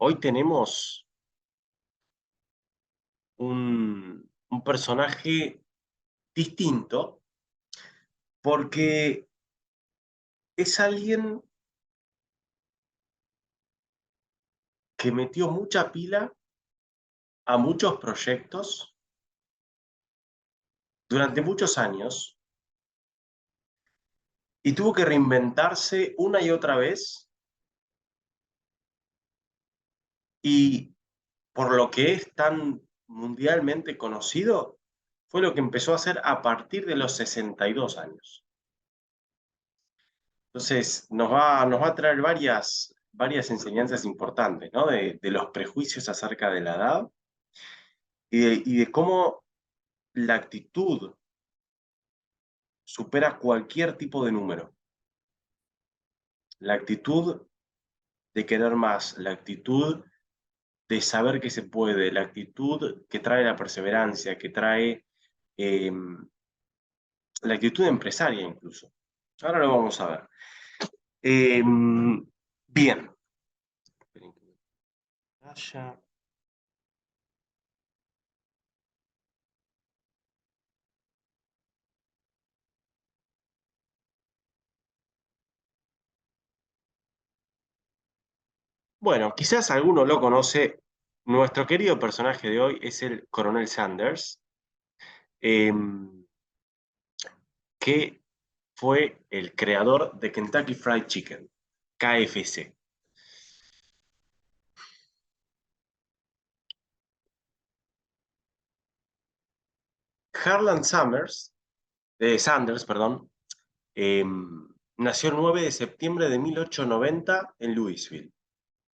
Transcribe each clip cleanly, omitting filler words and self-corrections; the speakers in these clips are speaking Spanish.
Hoy tenemos un personaje distinto porque es alguien que metió mucha pila a muchos proyectos durante muchos años y tuvo que reinventarse una y otra vez, y por lo que es tan mundialmente conocido, fue lo que empezó a hacer a partir de los 62 años. Entonces, nos va a traer varias enseñanzas importantes, ¿no? De los prejuicios acerca de la edad y de cómo la actitud supera cualquier tipo de número. La actitud de querer más, la actitud de saber que se puede, la actitud que trae la perseverancia, que trae eh, la actitud empresaria incluso. Ahora lo vamos a ver. Bien. Esperen que vaya. Bueno, quizás alguno lo conoce. Nuestro querido personaje de hoy es el Coronel Sanders, eh, que fue el creador de Kentucky Fried Chicken, KFC. Harlan Sanders, perdón, eh, nació el 9 de septiembre de 1890 en Louisville.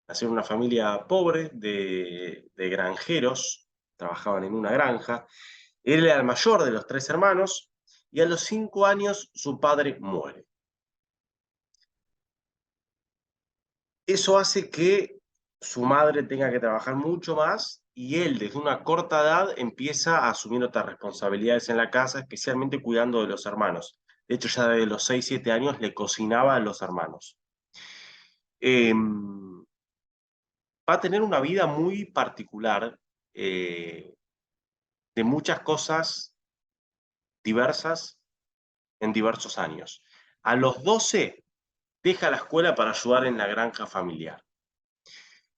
Nació en una familia pobre de granjeros, trabajaban en una granja. Él era el mayor de los tres hermanos y a los 5 años su padre muere. Eso hace que su madre tenga que trabajar mucho más y él desde una corta edad empieza a asumir otras responsabilidades en la casa, especialmente cuidando de los hermanos. De hecho, ya desde los 6, 7 años le cocinaba a los hermanos. Eh, Va a tener una vida muy particular, de muchas cosas diversas en diversos años. A los 12 deja la escuela para ayudar en la granja familiar.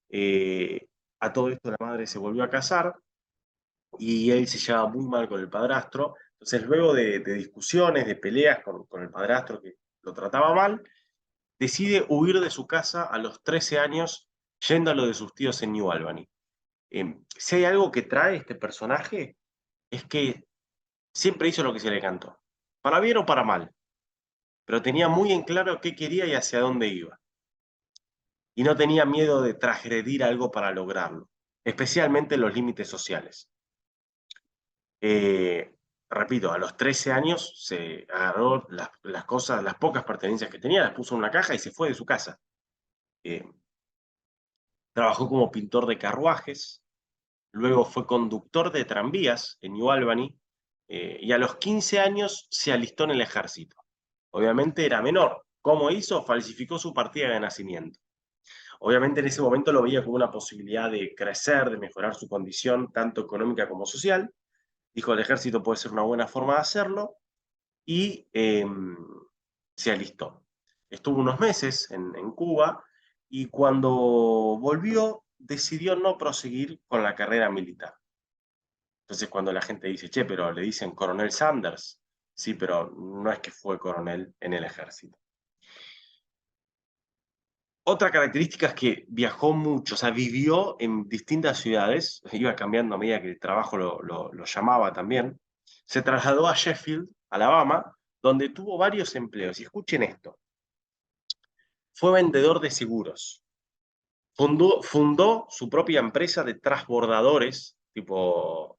Eh, a todo esto la madre se volvió a casar y él se llevaba muy mal con el padrastro. Entonces, luego de discusiones, de peleas con el padrastro que lo trataba mal, decide huir de su casa a los 13 años, yendo a lo de sus tíos en New Albany. Si hay algo que trae este personaje, es que siempre hizo lo que se le cantó, para bien o para mal, pero tenía muy en claro qué quería y hacia dónde iba. Y no tenía miedo de transgredir algo para lograrlo, especialmente los límites sociales. Eh, Repito, a los 13 años se agarró las cosas, las pocas pertenencias que tenía, las puso en una caja y se fue de su casa. Eh, Trabajó como pintor de carruajes, luego fue conductor de tranvías en New Albany, y a los 15 años se alistó en el ejército. Obviamente era menor. ¿Cómo hizo? Falsificó su partida de nacimiento. Obviamente en ese momento lo veía como una posibilidad de crecer, de mejorar su condición, tanto económica como social. Dijo, el ejército puede ser una buena forma de hacerlo, y se alistó. Estuvo unos meses en Cuba y cuando volvió decidió no proseguir con la carrera militar. Entonces cuando la gente dice, che, pero le dicen Coronel Sanders, sí, pero no es que fue coronel en el ejército. Otra característica es que viajó mucho, o sea, vivió en distintas ciudades, iba cambiando a medida que el trabajo lo llamaba también. Se trasladó a Sheffield, Alabama, donde tuvo varios empleos. Y escuchen esto, fue vendedor de seguros. Fundó su propia empresa de transbordadores, tipo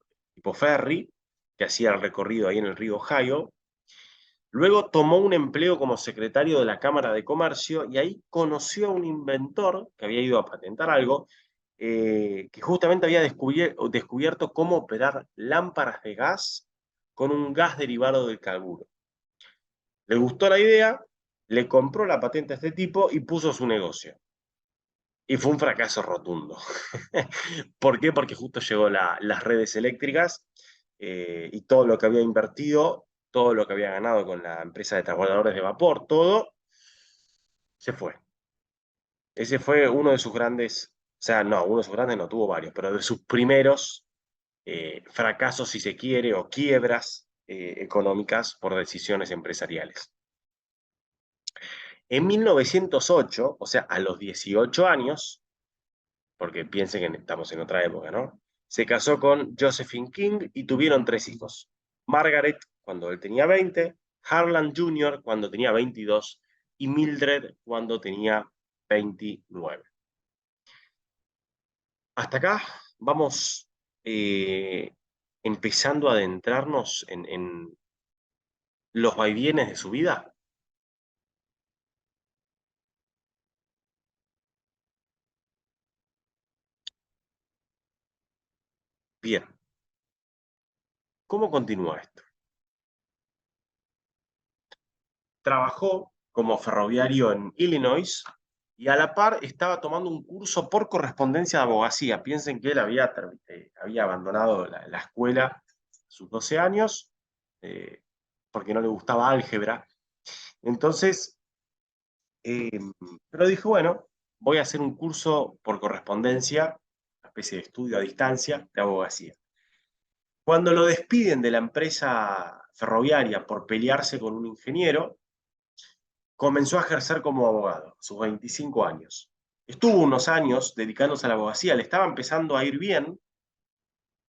ferry, que hacía el recorrido ahí en el río Ohio. Luego tomó un empleo como secretario de la Cámara de Comercio y ahí conoció a un inventor que había ido a patentar algo, que justamente había descubierto cómo operar lámparas de gas con un gas derivado del carburo. Le gustó la idea, le compró la patente a este tipo y puso su negocio. Y fue un fracaso rotundo. ¿Por qué? Porque justo llegó las redes eléctricas, y todo lo que había invertido, todo lo que había ganado con la empresa de transbordadores de vapor, todo se fue. Ese fue uno de sus grandes, o sea, no, uno de sus grandes no, tuvo varios, pero de sus primeros fracasos, si se quiere, o quiebras económicas por decisiones empresariales. En 1908, o sea, a los 18 años, porque piensen que estamos en otra época, ¿no? Se casó con Josephine King y tuvieron 3 hijos. Margaret cuando él tenía 20, Harlan Jr. cuando tenía 22 y Mildred cuando tenía 29. Hasta acá vamos eh, empezando a adentrarnos en los vaivienes de su vida. Bien, ¿cómo continúa esto? Trabajó como ferroviario en Illinois y a la par estaba tomando un curso por correspondencia de abogacía. Piensen que él había abandonado la escuela a sus 12 años, eh, porque no le gustaba álgebra. Entonces, eh, pero dijo, bueno, voy a hacer un curso por correspondencia, una especie de estudio a distancia de abogacía. Cuando lo despiden de la empresa ferroviaria por pelearse con un ingeniero, comenzó a ejercer como abogado, a sus 25 años. Estuvo unos años dedicándose a la abogacía, le estaba empezando a ir bien.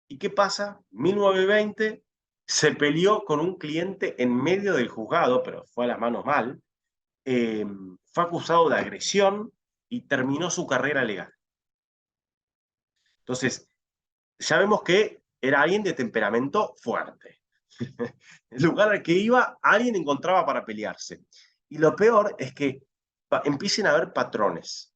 ¿Y qué pasa? 1920 se peleó con un cliente en medio del juzgado, pero fue a las manos mal. eh, Fue acusado de agresión y terminó su carrera legal. Entonces, ya vemos que era alguien de temperamento fuerte. El lugar al que iba, alguien encontraba para pelearse. Y lo peor es que empiecen a haber patrones.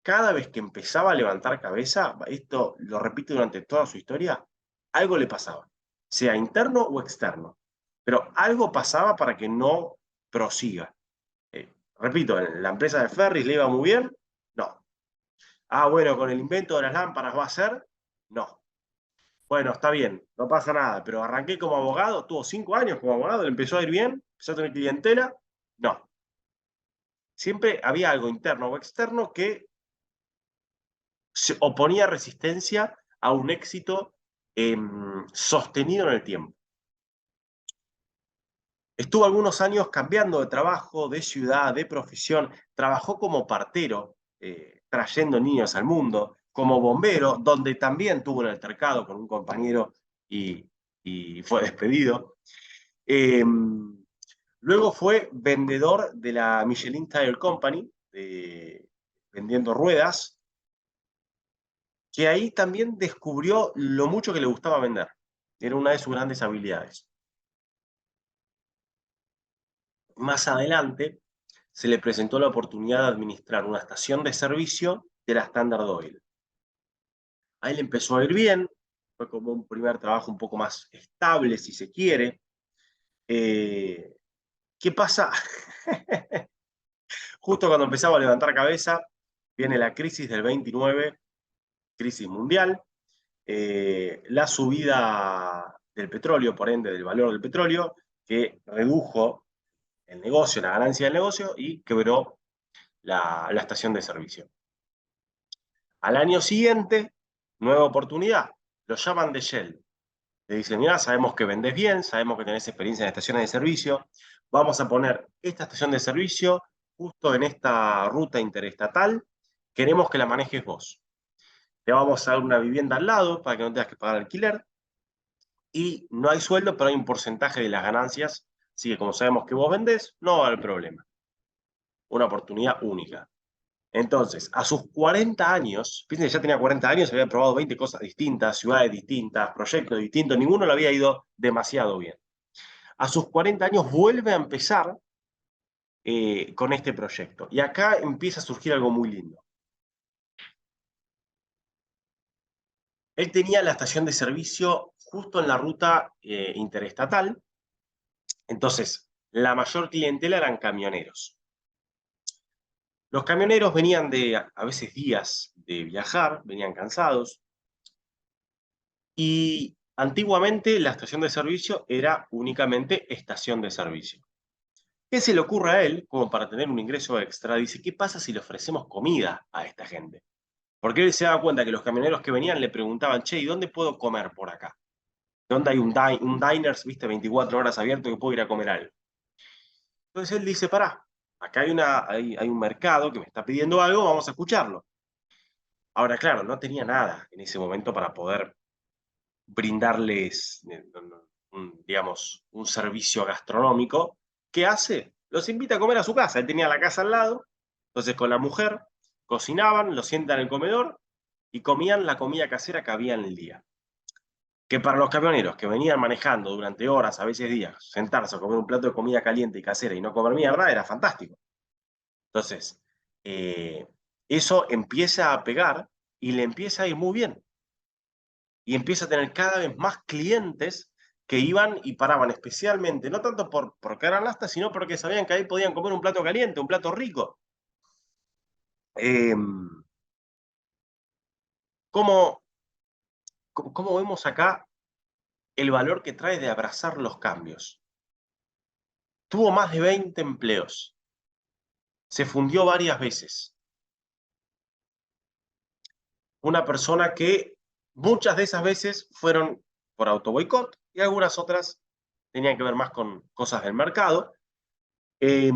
Cada vez que empezaba a levantar cabeza, esto lo repite durante toda su historia, algo le pasaba, sea interno o externo, pero algo pasaba para que no prosiga. Repito, en la empresa de Ferris le iba muy bien, no. Ah, bueno, con el invento de las lámparas va a ser, no. Bueno, está bien, no pasa nada, pero arranqué como abogado, tuvo 5 años como abogado, le empezó a ir bien, empezó a tener clientela, no. Siempre había algo interno o externo que se oponía resistencia a un éxito sostenido en el tiempo. Estuvo algunos años cambiando de trabajo, de ciudad, de profesión. Trabajó como partero, trayendo niños al mundo, como bombero, donde también tuvo un altercado con un compañero y, y fue despedido. Eh, Luego fue vendedor de la Michelin Tire Company, vendiendo ruedas, que ahí también descubrió lo mucho que le gustaba vender. Era una de sus grandes habilidades. Más adelante se le presentó la oportunidad de administrar una estación de servicio de la Standard Oil. Ahí le empezó a ir bien, fue como un primer trabajo un poco más estable, si se quiere. Eh, ¿Qué pasa? Justo cuando empezaba a levantar cabeza, viene la crisis del 29, crisis mundial, la subida del petróleo, por ende del valor del petróleo, que redujo el negocio, la ganancia del negocio y quebró la estación de servicio. Al año siguiente, nueva oportunidad, lo llaman de Shell. Le dicen, mira, sabemos que vendés bien, sabemos que tenés experiencia en estaciones de servicio, vamos a poner esta estación de servicio justo en esta ruta interestatal, queremos que la manejes vos. Te vamos a dar una vivienda al lado para que no tengas que pagar alquiler, y no hay sueldo, pero hay un porcentaje de las ganancias, así que como sabemos que vos vendés, no va a haber problema. Una oportunidad única. Entonces, a sus 40 años, fíjense, ya tenía 40 años, había probado 20 cosas distintas, ciudades distintas, proyectos distintos, ninguno le había ido demasiado bien. A sus 40 años vuelve a empezar con este proyecto. Y acá empieza a surgir algo muy lindo. Él tenía la estación de servicio justo en la ruta interestatal, entonces la mayor clientela eran camioneros. Los camioneros venían de a veces días de viajar, venían cansados, y antiguamente la estación de servicio era únicamente estación de servicio. ¿Qué se le ocurre a él, como para tener un ingreso extra? Dice, ¿qué pasa si le ofrecemos comida a esta gente? Porque él se daba cuenta que los camioneros que venían le preguntaban, che, ¿y dónde puedo comer por acá? ¿Dónde hay un diners, viste, 24 horas abierto que puedo ir a comer algo? Entonces él dice, pará, acá hay un mercado que me está pidiendo algo, vamos a escucharlo. Ahora, claro, no tenía nada en ese momento para poder brindarles, digamos, un servicio gastronómico. ¿Qué hace? Los invita a comer a su casa. Él tenía la casa al lado, entonces con la mujer cocinaban, los sientan en el comedor y comían la comida casera que había en el día. Que para los camioneros que venían manejando durante horas, a veces días, sentarse a comer un plato de comida caliente y casera y no comer mierda, era fantástico. Entonces, eh, eso empieza a pegar y le empieza a ir muy bien. Y empieza a tener cada vez más clientes que iban y paraban especialmente, no tanto porque eran lastas, sino porque sabían que ahí podían comer un plato caliente, un plato rico. Eh, ¿cómo, cómo vemos acá el valor que trae de abrazar los cambios? Tuvo más de 20 empleos. Se fundió varias veces. Una persona que muchas de esas veces fueron por autoboicot y algunas otras tenían que ver más con cosas del mercado. Eh,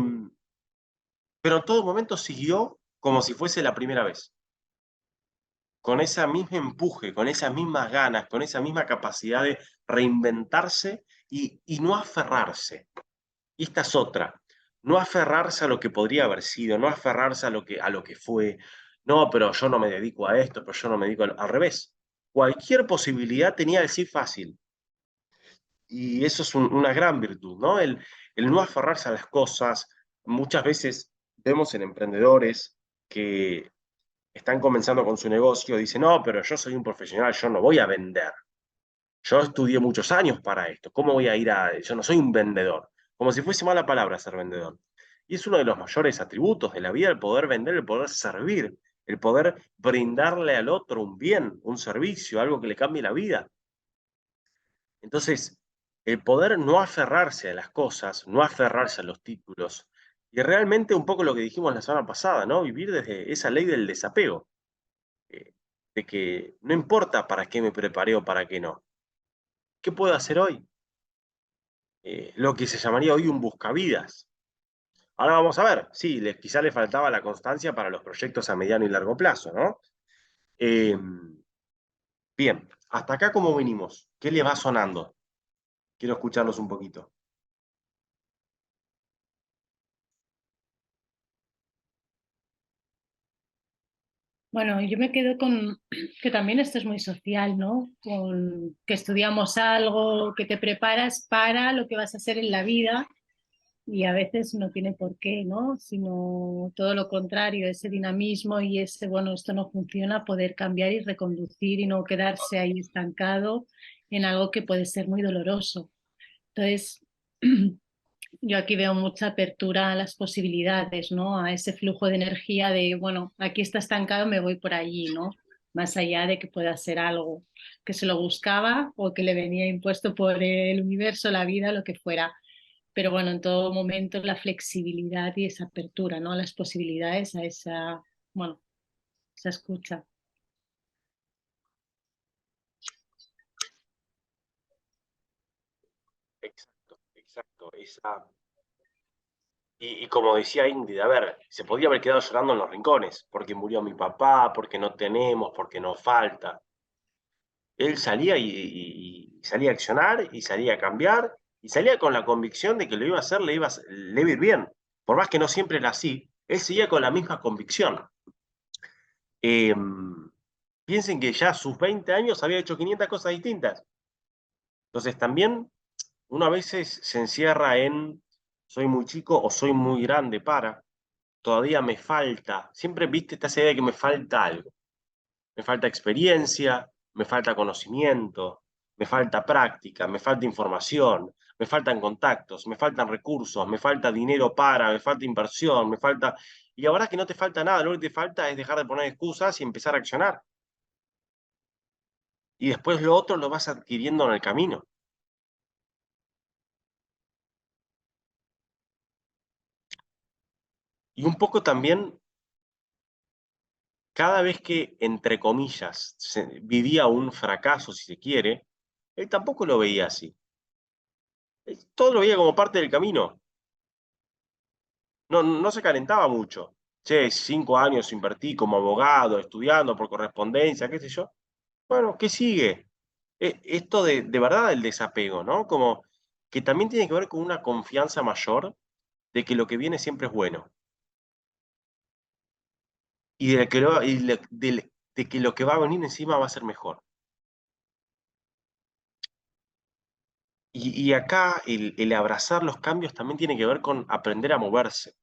pero en todo momento siguió como si fuese la primera vez, con ese mismo empuje, con esas mismas ganas, con esa misma capacidad de reinventarse y no aferrarse. Y esta es otra, no aferrarse a lo que podría haber sido, no aferrarse a lo que fue, no, pero yo no me dedico a esto, pero yo no me dedico al revés. Cualquier posibilidad tenía de ser fácil, y eso es una gran virtud, ¿no? El no aferrarse a las cosas. Muchas veces vemos en emprendedores que están comenzando con su negocio, dicen, no, pero yo soy un profesional, yo no voy a vender. Yo estudié muchos años para esto, ¿cómo voy a ir a...? Yo no soy un vendedor. Como si fuese mala palabra ser vendedor. Y es uno de los mayores atributos de la vida, el poder vender, el poder servir, el poder brindarle al otro un bien, un servicio, algo que le cambie la vida. Entonces, el poder no aferrarse a las cosas, no aferrarse a los títulos, y realmente un poco lo que dijimos la semana pasada, ¿no? Vivir desde esa ley del desapego, eh, de que no importa para qué me preparé o para qué no. ¿Qué puedo hacer hoy? Lo que se llamaría hoy un buscavidas. Ahora vamos a ver, sí, quizá le faltaba la constancia para los proyectos a mediano y largo plazo, ¿no? Eh, bien, hasta acá cómo venimos, ¿qué le va sonando? Quiero escucharlos un poquito. Bueno, yo me quedo con que también esto es muy social, ¿no? Con que estudiamos algo, que te preparas para lo que vas a hacer en la vida y a veces no tiene por qué, ¿no? Sino todo lo contrario, ese dinamismo y ese, bueno, esto no funciona, poder cambiar y reconducir y no quedarse ahí estancado en algo que puede ser muy doloroso. Entonces, yo aquí veo mucha apertura a las posibilidades, ¿no? A ese flujo de energía de, bueno, aquí está estancado, me voy por allí, ¿no? Más allá de que pueda ser algo que se lo buscaba o que le venía impuesto por el universo, la vida, lo que fuera. Pero bueno, en todo momento la flexibilidad y esa apertura, ¿no? A las posibilidades, a esa, bueno, esa escucha. Exacto, exacto. Y como decía Ingrid, a ver, se podía haber quedado llorando en los rincones, porque murió mi papá, porque no tenemos, porque nos falta. Él salía y salía a accionar, y salía a cambiar, y salía con la convicción de que lo iba a hacer, le iba a ir bien. Por más que no siempre era así, él seguía con la misma convicción. Eh, piensen que ya a sus 20 años había hecho 500 cosas distintas. Entonces también Uno a veces se encierra en soy muy chico o soy muy grande para, todavía me falta, siempre viste esta idea de que me falta algo. Me falta experiencia, me falta conocimiento, me falta práctica, me falta información, me faltan contactos, me faltan recursos, me falta dinero para, me falta inversión, me falta... Y ahora que no te falta nada, lo que te falta es dejar de poner excusas y empezar a accionar. Y después lo otro lo vas adquiriendo en el camino. Y un poco también, cada vez que, entre comillas, vivía un fracaso, si se quiere, él tampoco lo veía así. Todo lo veía como parte del camino. No se calentaba mucho. Che, 5 años invertí como abogado, estudiando por correspondencia, qué sé yo. Bueno, ¿qué sigue? Esto de verdad el desapego, ¿no? Como que también tiene que ver con una confianza mayor de que lo que viene siempre es bueno. Y de que lo que va a venir encima va a ser mejor. Y acá el abrazar los cambios también tiene que ver con aprender a moverse.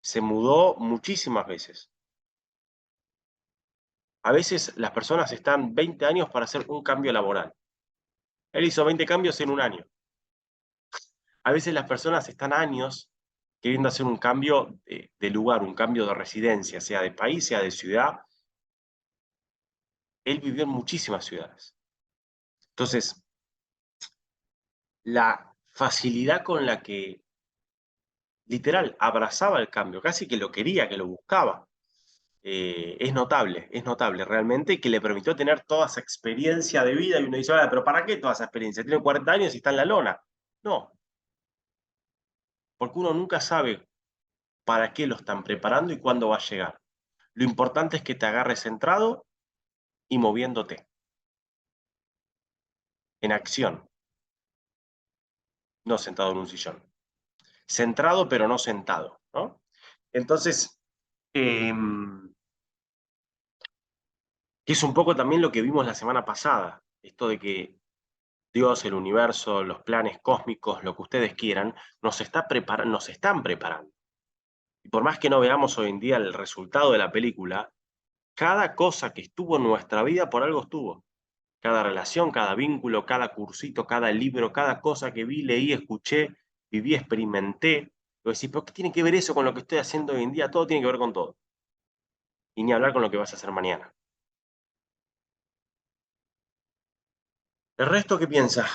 Se mudó muchísimas veces. A veces las personas están 20 años para hacer un cambio laboral. Él hizo 20 cambios en un año. A veces las personas están años queriendo hacer un cambio de lugar, un cambio de residencia, sea de país, sea de ciudad. Él vivió en muchísimas ciudades. Entonces, la facilidad con la que, literal, abrazaba el cambio, casi que lo quería, que lo buscaba, es notable realmente, y que le permitió tener toda esa experiencia de vida. Y uno dice, "Pero ¿para qué toda esa experiencia? Tiene 40 años y está en la lona". No, porque uno nunca sabe para qué lo están preparando y cuándo va a llegar. Lo importante es que te agarres centrado y moviéndote, en acción, no sentado en un sillón. Centrado pero no sentado, ¿no? Entonces, eh, que es un poco también lo que vimos la semana pasada, esto de que Dios, el universo, los planes cósmicos, lo que ustedes quieran, nos están preparando. Y por más que no veamos hoy en día el resultado de la película, cada cosa que estuvo en nuestra vida por algo estuvo. Cada relación, cada vínculo, cada cursito, cada libro, cada cosa que vi, leí, escuché, viví, experimenté. Lo decís, ¿pero qué tiene que ver eso con lo que estoy haciendo hoy en día? Todo tiene que ver con todo. Y ni hablar con lo que vas a hacer mañana. ¿El resto qué piensa?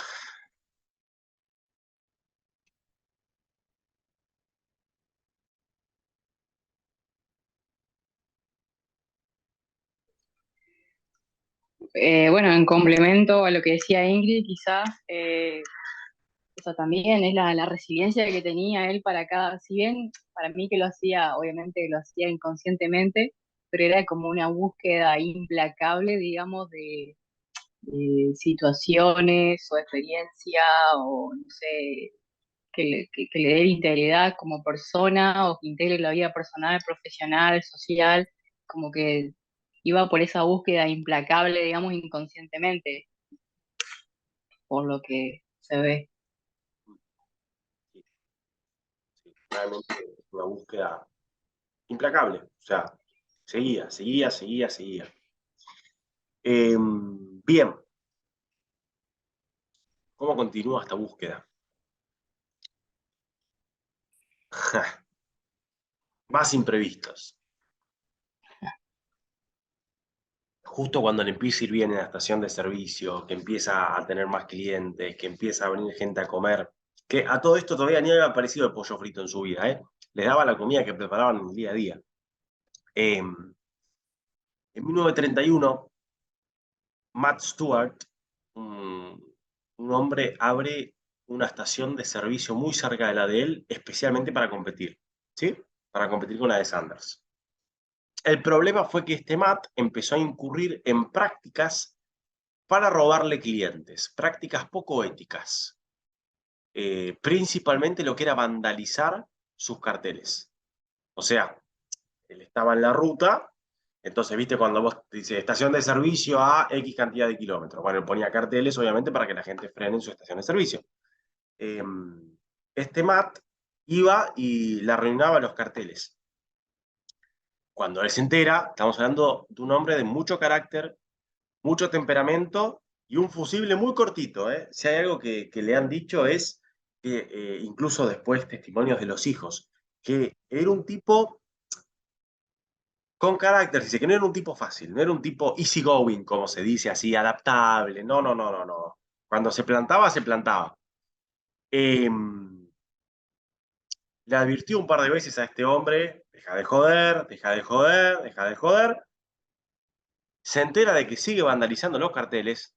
Bueno, en complemento a lo que decía Ingrid, quizás eso también es la resiliencia que tenía él para cada, si bien para mí que lo hacía, obviamente lo hacía inconscientemente, pero era como una búsqueda implacable, digamos, de situaciones o experiencia o no sé, que le dé integridad como persona o que integre la vida personal, profesional, social, como que iba por esa búsqueda implacable, digamos, inconscientemente, por lo que se ve. Sí, sí, realmente es una búsqueda implacable. O sea, seguía. Bien, ¿cómo continúa esta búsqueda? Más imprevistos. Justo cuando le empieza a ir bien en la estación de servicio, que empieza a tener más clientes, que empieza a venir gente a comer, que a todo esto todavía ni había aparecido el pollo frito en su vida, ¿eh? Les daba la comida que preparaban en el día a día. En 1931, Matt Stewart, un hombre, abre una estación de servicio muy cerca de la de él, especialmente para competir, ¿sí? Para competir con la de Sanders. El problema fue que este Matt empezó a incurrir en prácticas para robarle clientes, prácticas poco éticas, principalmente lo que era vandalizar sus carteles. O sea, él estaba en la ruta, entonces, viste, cuando vos dices estación de servicio a X cantidad de kilómetros, bueno, él ponía carteles, obviamente, para que la gente frene en su estación de servicio. este Matt iba y le arruinaba los carteles. Cuando él se entera, estamos hablando de un hombre de mucho carácter, mucho temperamento y un fusible muy cortito. Si hay algo que le han dicho es que, incluso después testimonios de los hijos, que era un tipo con carácter, dice que no era un tipo fácil, no era un tipo easygoing, como se dice así, adaptable. No, no, no, no, no. Cuando se plantaba, se plantaba. Le advirtió un par de veces a este hombre, deja de joder, deja de joder, deja de joder. Se entera de que sigue vandalizando los carteles,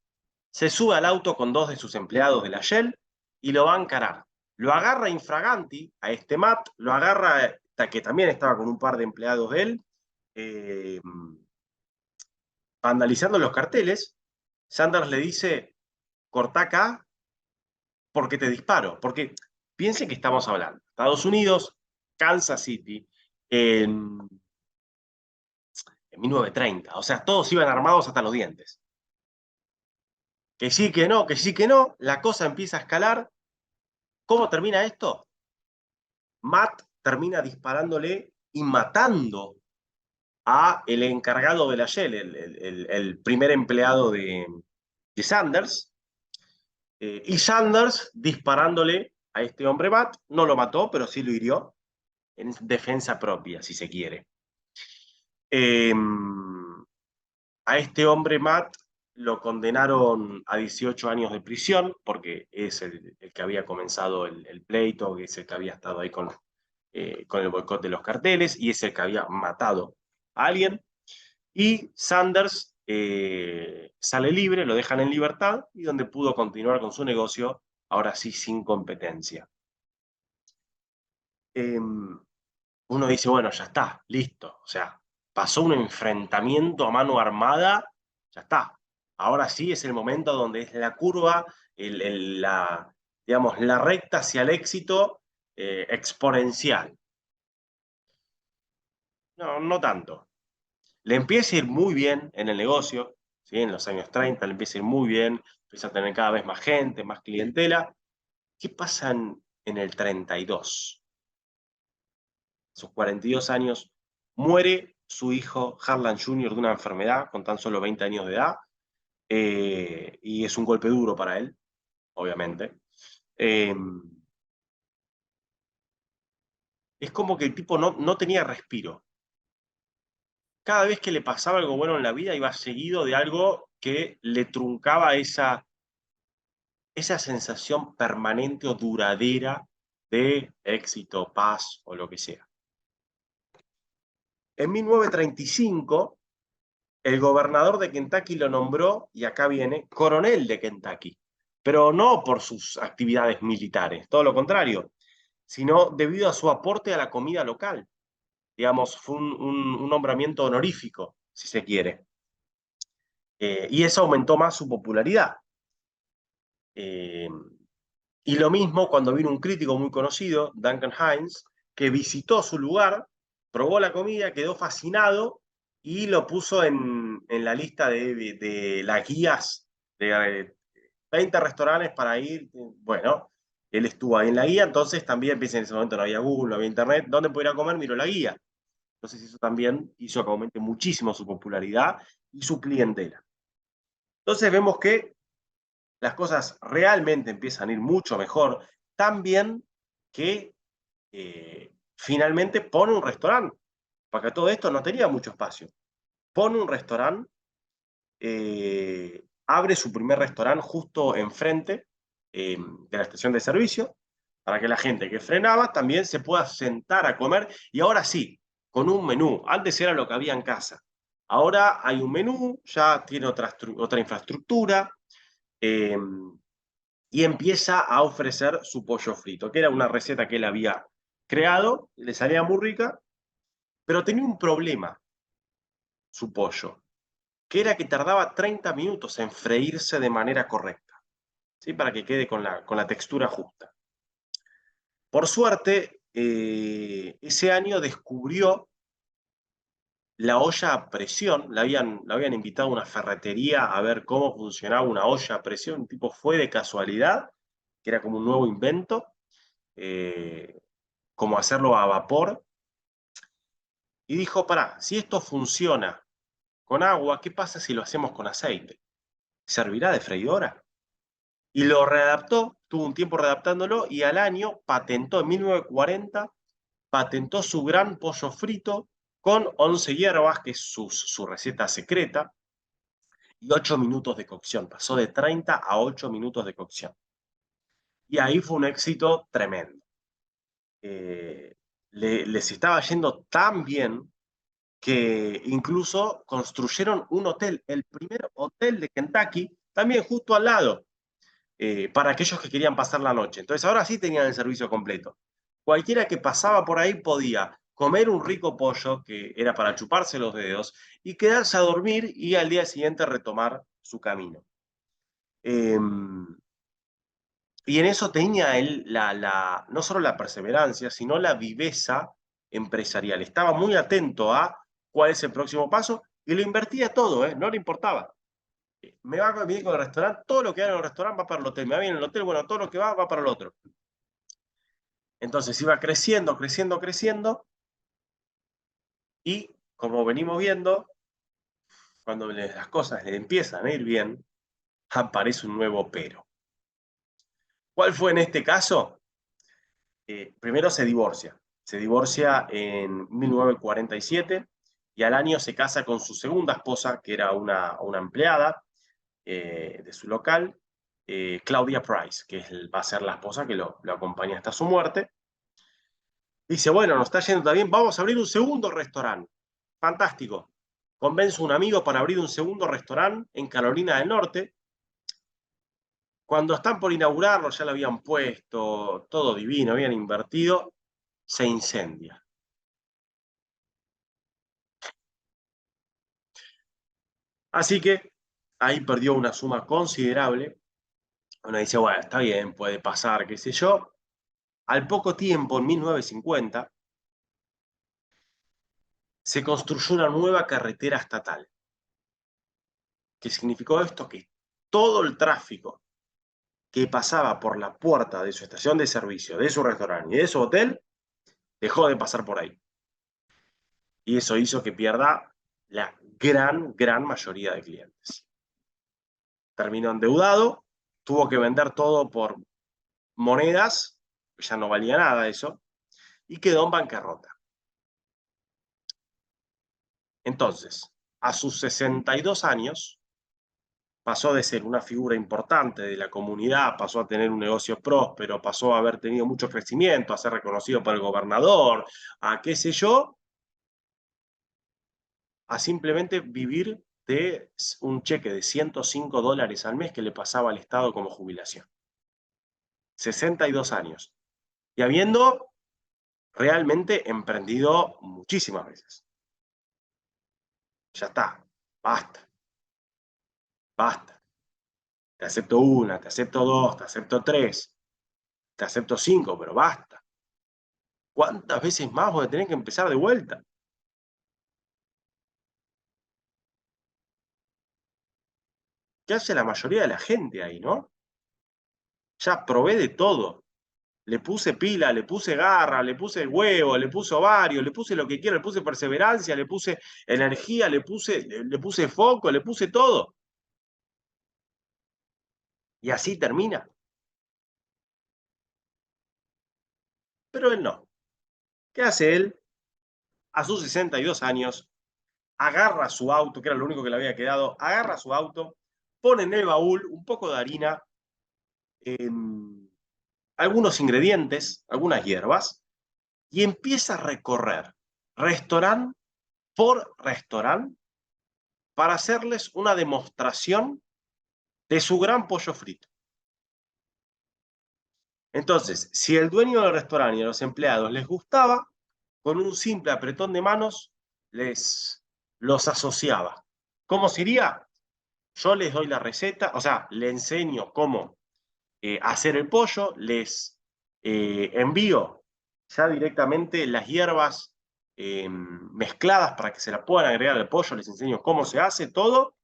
se sube al auto con 2 de sus empleados de la Shell y lo va a encarar. Lo agarra infraganti a este Matt, lo agarra, que también estaba con un par de empleados de él, vandalizando los carteles. Sanders le dice, cortá acá porque te disparo. Porque piensen que estamos hablando. Estados Unidos, Kansas City, en 1930. O sea, todos iban armados hasta los dientes. Que sí, que no, que sí, que no. La cosa empieza a escalar. ¿Cómo termina esto? Matt termina disparándole y matando a el encargado de la Shell, el primer empleado de Sanders. Y Sanders disparándole a este hombre Matt, no lo mató, pero sí lo hirió en defensa propia, si se quiere. A este hombre Matt lo condenaron a 18 años de prisión, porque es el que había comenzado el pleito, que es el que había estado ahí con el boicot de los carteles, y es el que había matado a alguien. Y Sanders sale libre, lo dejan en libertad, y donde pudo continuar con su negocio, ahora sí sin competencia. Uno dice, bueno, ya está, listo. O sea, pasó un enfrentamiento a mano armada, ya está. Ahora sí es el momento donde es la curva, digamos, la recta hacia el éxito exponencial. No, no tanto. Le empieza a ir muy bien en el negocio, ¿sí? En los años 30 le empieza a ir muy bien, empieza a tener cada vez más gente, más clientela. ¿Qué pasa en el 32? A sus 42 años, muere su hijo Harlan Jr. de una enfermedad con tan solo 20 años de edad, y es un golpe duro para él, obviamente. Es como que el tipo no tenía respiro. Cada vez que le pasaba algo bueno en la vida iba seguido de algo que le truncaba esa sensación permanente o duradera de éxito, paz o lo que sea. En 1935, el gobernador de Kentucky lo nombró, y acá viene, coronel de Kentucky, pero no por sus actividades militares, todo lo contrario, sino debido a su aporte a la comida local. Digamos, fue un nombramiento honorífico, si se quiere. Y eso aumentó más su popularidad. Y lo mismo cuando vino un crítico muy conocido, Duncan Hines, que visitó su lugar, probó la comida, quedó fascinado y lo puso en la lista de las guías de 20 restaurantes para ir. Bueno, él estuvo ahí en la guía, entonces también, piensa, en ese momento no había Google, no había Internet, ¿dónde podía comer? Miró la guía. Entonces eso también hizo que aumente muchísimo su popularidad y su clientela. Entonces vemos que las cosas realmente empiezan a ir mucho mejor, tan bien que finalmente pone un restaurante, porque todo esto no tenía mucho espacio. Pone un restaurante, abre su primer restaurante justo enfrente de la estación de servicio, para que la gente que frenaba también se pueda sentar a comer, y ahora sí, con un menú. Antes era lo que había en casa. Ahora hay un menú, ya tiene otra infraestructura, y empieza a ofrecer su pollo frito, que era una receta que él había creado, le salía muy rica, pero tenía un problema, su pollo, que era que tardaba 30 minutos en freírse de manera correcta, ¿sí? Para que quede con la textura justa. Por suerte, ese año descubrió la olla a presión. Le habían invitado a una ferretería a ver cómo funcionaba una olla a presión. El tipo fue de casualidad que era como un nuevo invento, como hacerlo a vapor, y dijo, pará, si esto funciona con agua, ¿qué pasa si lo hacemos con aceite? ¿Servirá de freidora? Y lo readaptó, tuvo un tiempo readaptándolo, y al año patentó, en 1940, patentó su gran pollo frito con 11 hierbas, que es su receta secreta, y 8 minutos de cocción. Pasó de 30 a 8 minutos de cocción. Y ahí fue un éxito tremendo. Les estaba yendo tan bien que incluso construyeron un hotel, el primer hotel de Kentucky, también justo al lado, para aquellos que querían pasar la noche. Entonces ahora sí tenían el servicio completo. Cualquiera que pasaba por ahí podía comer un rico pollo, que era para chuparse los dedos, y quedarse a dormir y al día siguiente retomar su camino. Y en eso tenía él no solo la perseverancia, sino la viveza empresarial. Estaba muy atento a cuál es el próximo paso y lo invertía todo, no le importaba. Me va bien con el restaurante, todo lo que hay en el restaurante va para el hotel, me va bien en el hotel, bueno, todo lo que va para el otro. Entonces iba creciendo, creciendo, creciendo, y como venimos viendo, cuando las cosas le empiezan a ir bien, aparece un nuevo pero. ¿Cuál fue en este caso? Primero se divorcia en 1947 y al año se casa con su segunda esposa, que era una empleada de su local, Claudia Price, que va a ser la esposa que lo acompaña hasta su muerte. Dice, bueno, nos está yendo también, vamos a abrir un segundo restaurante. Fantástico. Convence a un amigo para abrir un segundo restaurante en Carolina del Norte. Cuando están por inaugurarlo, ya lo habían puesto, todo divino, habían invertido, se incendia. Así que ahí perdió una suma considerable. Uno dice, bueno, está bien, puede pasar, qué sé yo. Al poco tiempo, en 1950, se construyó una nueva carretera estatal. ¿Qué significó esto? Que todo el tráfico que pasaba por la puerta de su estación de servicio, de su restaurante y de su hotel, dejó de pasar por ahí. Y eso hizo que pierda la gran mayoría de clientes. Terminó endeudado, tuvo que vender todo por monedas, ya no valía nada eso, y quedó en bancarrota. Entonces, a sus 62 años, pasó de ser una figura importante de la comunidad, pasó a tener un negocio próspero, pasó a haber tenido mucho crecimiento, a ser reconocido por el gobernador, a qué sé yo, a simplemente vivir de un cheque de $105 al mes que le pasaba al Estado como jubilación. 62 años. Y habiendo realmente emprendido muchísimas veces. Ya está, basta, basta. Te acepto una, te acepto dos, te acepto tres, te acepto cinco, pero basta. ¿Cuántas veces más voy a tener que empezar de vuelta? ¿Qué hace la mayoría de la gente ahí, no? Ya probé de todo. Le puse pila, le puse garra, le puse huevo, le puse ovario, le puse lo que quiero, le puse perseverancia, le puse energía, le puse foco, le puse todo. Y así termina. Pero él no. ¿Qué hace él? A sus 62 años, agarra su auto, que era lo único que le había quedado, agarra su auto, pone en el baúl un poco de harina, algunos ingredientes, algunas hierbas, y empieza a recorrer restaurante por restaurante para hacerles una demostración de su gran pollo frito. Entonces, si el dueño del restaurante y a los empleados les gustaba, con un simple apretón de manos los asociaba. ¿Cómo sería? Yo les doy la receta, o sea, les enseño cómo hacer el pollo, les envío ya directamente las hierbas mezcladas para que se la puedan agregar al pollo, les enseño cómo se hace todo,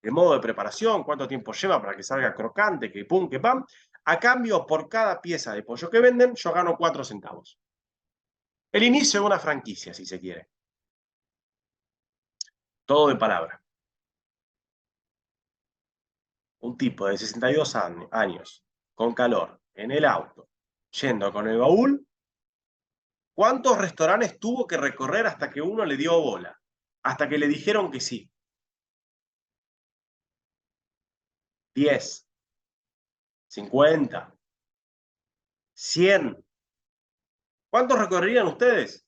el modo de preparación, cuánto tiempo lleva para que salga crocante, que pum, que pam. A cambio, por cada pieza de pollo que venden, yo gano 4 centavos. El inicio de una franquicia, si se quiere. Todo de palabra. Un tipo de 62 años, con calor, en el auto, yendo con el baúl. ¿Cuántos restaurantes tuvo que recorrer hasta que uno le dio bola? Hasta que le dijeron que sí. 10, 50, 100. ¿Cuántos recorrerían ustedes?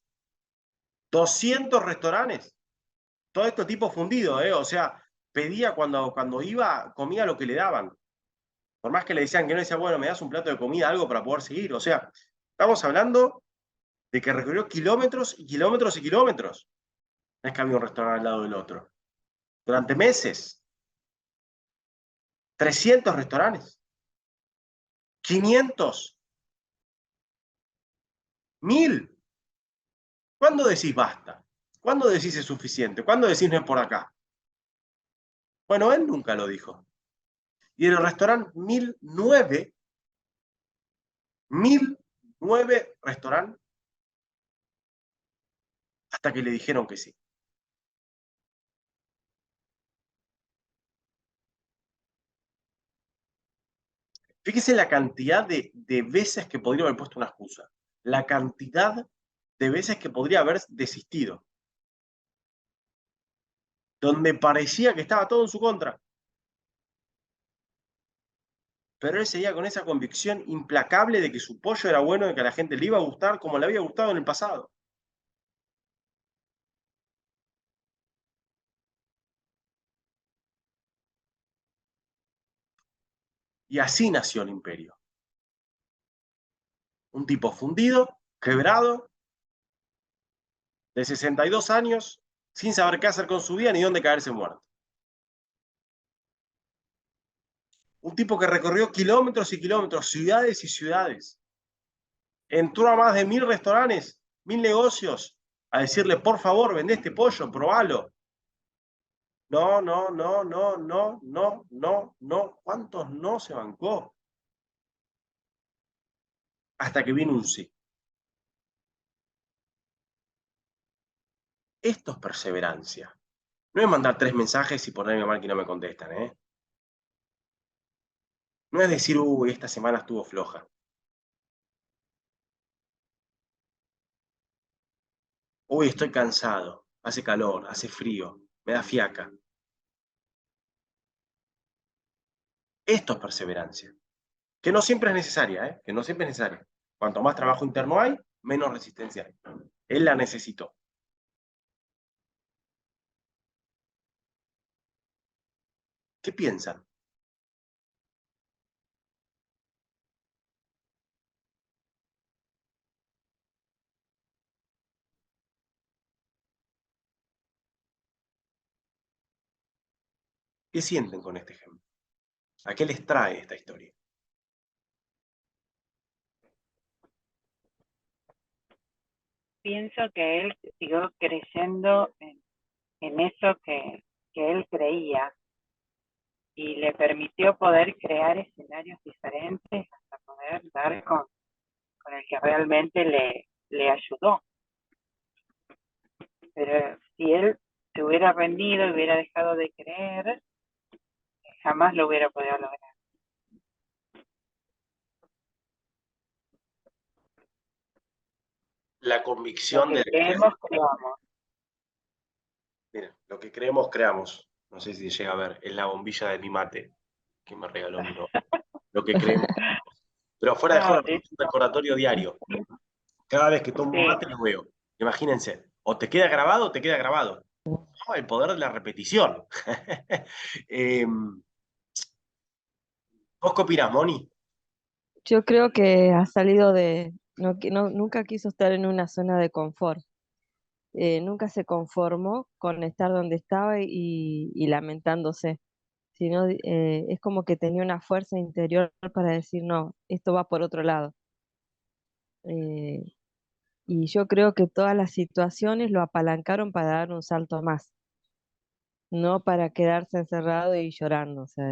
200 restaurantes. Todo esto tipo fundido, ¿eh? O sea, pedía cuando iba, comía lo que le daban. Por más que le decían que no, decía, bueno, me das un plato de comida, algo para poder seguir. O sea, estamos hablando de que recorrió kilómetros y kilómetros y kilómetros. No es que había un restaurante al lado del otro. Durante meses. 300 restaurantes. 500. 1000. ¿Cuándo decís basta? ¿Cuándo decís es suficiente? ¿Cuándo decís no es por acá? Bueno, él nunca lo dijo. Y en el restaurante 1009 restaurantes, hasta que le dijeron que sí. Fíjese la cantidad de veces que podría haber puesto una excusa. La cantidad de veces que podría haber desistido. Donde parecía que estaba todo en su contra. Pero él seguía con esa convicción implacable de que su pollo era bueno, de que a la gente le iba a gustar como le había gustado en el pasado. Y así nació el imperio. Un tipo fundido, quebrado, de 62 años, sin saber qué hacer con su vida ni dónde caerse muerto. Un tipo que recorrió kilómetros y kilómetros, ciudades y ciudades. Entró a más de 1000 restaurantes, 1000 negocios, a decirle, por favor, vende este pollo, probalo. No, no, no, no, no, no, no, no. ¿Cuántos no se bancó? Hasta que vino un sí. Esto es perseverancia. No es mandar 3 mensajes y ponerme mal que no me contestan, ¿eh? No es decir, uy, esta semana estuvo floja. Uy, estoy cansado. Hace calor, hace frío, me da fiaca. Esto es perseverancia. Que no siempre es necesaria, ¿eh? Que no siempre es necesaria. Cuanto más trabajo interno hay, menos resistencia hay. Él la necesitó. ¿Qué piensan? ¿Qué sienten con este ejemplo? ¿A qué les trae esta historia? Pienso que él siguió creyendo en eso que él creía y le permitió poder crear escenarios diferentes hasta poder dar con el que realmente le ayudó. Pero si él se hubiera rendido y hubiera dejado de creer, jamás lo hubiera podido lograr. La Lo convicción que de... creemos, creamos. Miren, lo que creemos, creamos. No sé si llega a ver, es la bombilla de mi mate que me regaló mi novio. Lo que creemos. Pero fuera de No, joda, de es un recordatorio diario. Cada vez que tomo un sí, mate lo veo. Imagínense, o te queda grabado o te queda grabado. No, el poder de la repetición. Eh, ¿Vos qué opinás, Moni? Yo creo que ha salido de, no, nunca quiso estar en una zona de confort. Nunca se conformó con estar donde estaba y lamentándose, sino es como que tenía una fuerza interior para decir, no, esto va por otro lado. Eh, y yo creo que todas las situaciones lo apalancaron para dar un salto más, no para quedarse encerrado y llorando. O sea,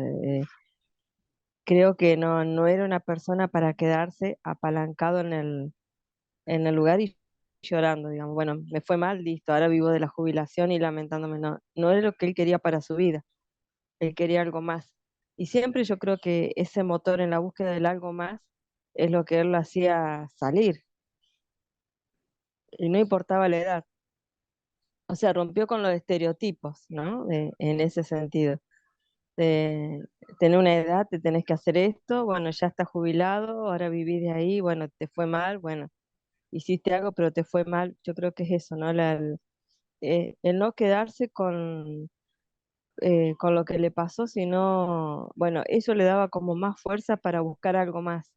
creo que no era una persona para quedarse apalancado en el lugar y llorando, digamos, bueno, me fue mal, listo, ahora vivo de la jubilación y lamentándome, no era lo que él quería para su vida, él quería algo más. Y siempre yo creo que ese motor en la búsqueda del algo más es lo que él lo hacía salir, y no importaba la edad. O sea, rompió con los estereotipos, ¿no? En ese sentido. De tener una edad, te tenés que hacer esto, bueno, ya estás jubilado, ahora vivís de ahí, bueno, te fue mal, bueno, hiciste algo, pero te fue mal. Yo creo que es eso, ¿no? El no quedarse con lo que le pasó, sino, bueno, eso le daba como más fuerza para buscar algo más,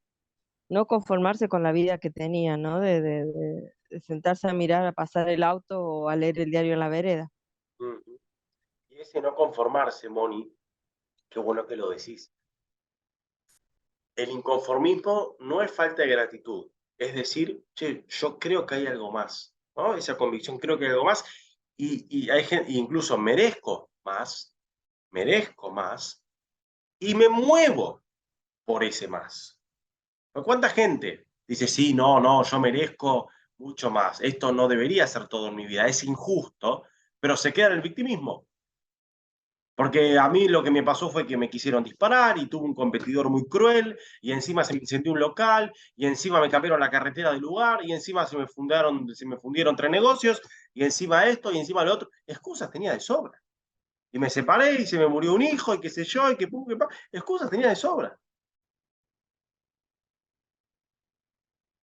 no conformarse con la vida que tenía, ¿no? De sentarse a mirar, a pasar el auto o a leer el diario en la vereda. Ujú. Y ese no conformarse, Moni, qué bueno que lo decís. El inconformismo no es falta de gratitud, es decir, che, yo creo que hay algo más, ¿no? Esa convicción, creo que hay algo más, y hay gente, incluso merezco más, y me muevo por ese más. ¿Pero cuánta gente dice, sí, no, yo merezco mucho más, esto no debería ser todo en mi vida, es injusto, pero se queda en el victimismo? Porque a mí lo que me pasó fue que me quisieron disparar y tuve un competidor muy cruel y encima se me incendió un local y encima me cambiaron la carretera del lugar y encima se me fundieron 3 negocios y encima esto y encima lo otro. Excusas tenía de sobra. Y me separé y se me murió un hijo y qué sé yo y que pum, que pa. Excusas tenía de sobra.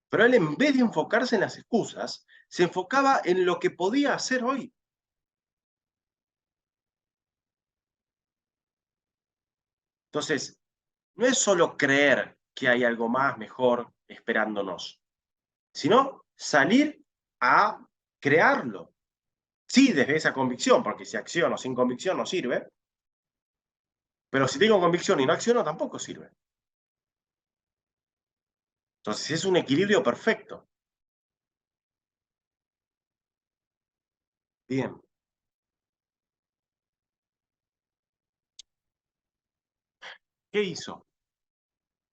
Pero él en vez de enfocarse en las excusas, se enfocaba en lo que podía hacer hoy. Entonces, no es solo creer que hay algo más mejor esperándonos, sino salir a crearlo. Sí, desde esa convicción, porque si acciono sin convicción no sirve, pero si tengo convicción y no acciono tampoco sirve. Entonces es un equilibrio perfecto. Bien. ¿Qué hizo?